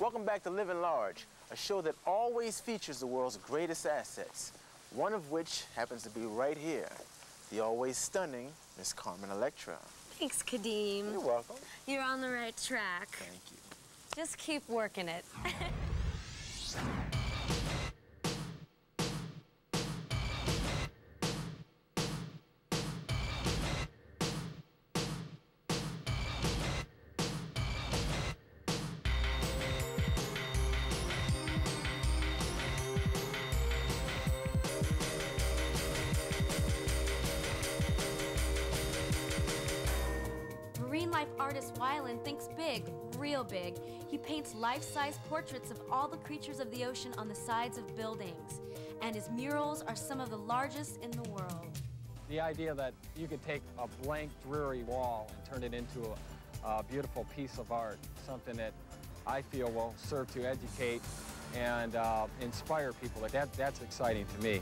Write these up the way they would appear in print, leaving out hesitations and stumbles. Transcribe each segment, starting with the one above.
Welcome back to Livin Large, a show that always features the world's greatest assets, one of which happens to be right here, the always stunning Miss Carmen Electra. Thanks, Kadeem. You're welcome. You're on the right track. Thank you. Just keep working it. Marine life artist Wyland thinks big, real big. He paints life-size portraits of all the creatures of the ocean on the sides of buildings. And his murals are some of the largest in the world. The idea that you could take a blank, dreary wall and turn it into a beautiful piece of art, something that I feel will serve to educate and inspire people, that's exciting to me.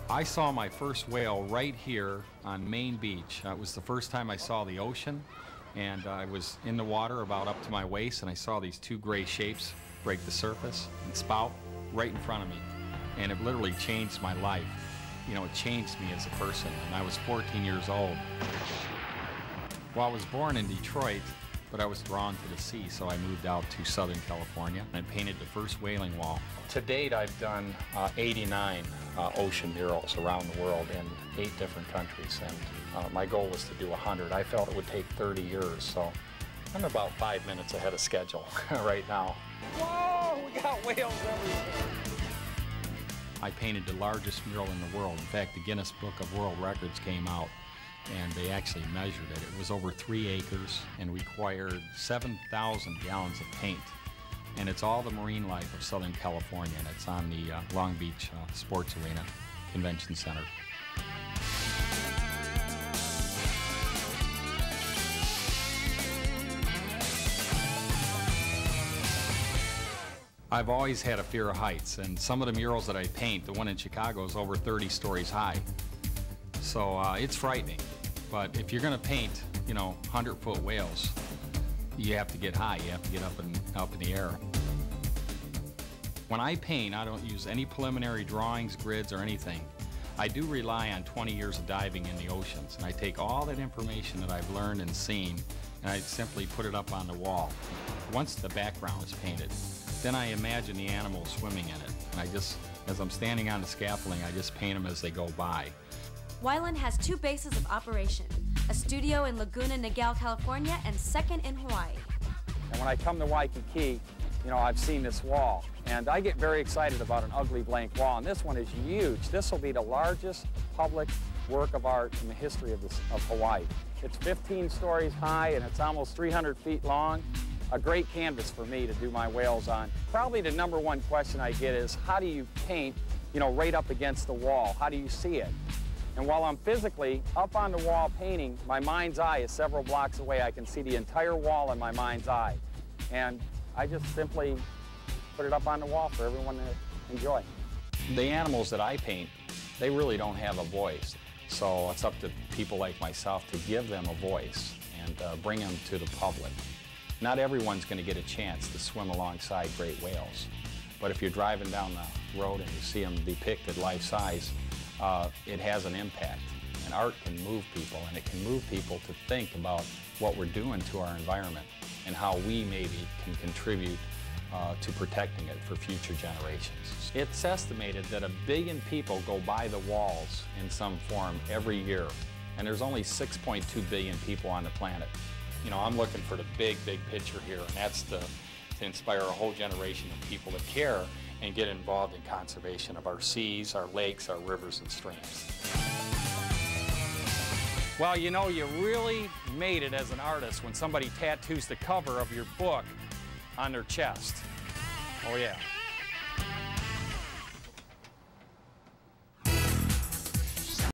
I saw my first whale right here on Main Beach. It was the first time I saw the ocean, and I was in the water about up to my waist, and I saw these two gray shapes break the surface and spout right in front of me. And it literally changed my life. You know, it changed me as a person, and I was 14 years old. Well, I was born in Detroit, but I was drawn to the sea, so I moved out to Southern California and painted the first whaling wall. To date, I've done 89 ocean murals around the world in 8 different countries, and my goal was to do 100. I felt it would take 30 years, so I'm about 5 minutes ahead of schedule right now. Whoa, we got whales everywhere. I painted the largest mural in the world. In fact, the Guinness Book of World Records came out, and they actually measured it. It was over 3 acres and required 7,000 gallons of paint. And it's all the marine life of Southern California, and it's on the Long Beach Sports Arena Convention Center. I've always had a fear of heights, and some of the murals that I paint, the one in Chicago is over 30 stories high. So it's frightening. But if you're going to paint, you know, 100-foot whales, you have to get high. You have to get up in the air. When I paint, I don't use any preliminary drawings, grids, or anything. I do rely on 20 years of diving in the oceans, and I take all that information that I've learned and seen, and I simply put it up on the wall. Once the background is painted, then I imagine the animals swimming in it. And I just, as I'm standing on the scaffolding, I just paint them as they go by. Wyland has 2 bases of operation, a studio in Laguna Niguel, California, and second in Hawaii. And when I come to Waikiki, you know, I've seen this wall, and I get very excited about an ugly blank wall, and this one is huge. This will be the largest public work of art in the history of Hawaii. It's 15 stories high, and it's almost 300 feet long. A great canvas for me to do my whales on. Probably the #1 question I get is, how do you paint, you know, right up against the wall? How do you see it? And while I'm physically up on the wall painting, my mind's eye is several blocks away. I can see the entire wall in my mind's eye. And I just simply put it up on the wall for everyone to enjoy. The animals that I paint, they really don't have a voice. So it's up to people like myself to give them a voice and bring them to the public. Not everyone's going to get a chance to swim alongside great whales. But if you're driving down the road and you see them depicted life-size, it has an impact. And art can move people, and it can move people to think about what we're doing to our environment and how we maybe can contribute to protecting it for future generations. It's estimated that 1 billion people go by the walls in some form every year, and there's only 6.2 billion people on the planet. You know, I'm looking for the big picture here, and that's to inspire a whole generation of people to care and get involved in conservation of our seas, our lakes, our rivers, and streams. Well, you know, you really made it as an artist when somebody tattoos the cover of your book on their chest. Oh, yeah.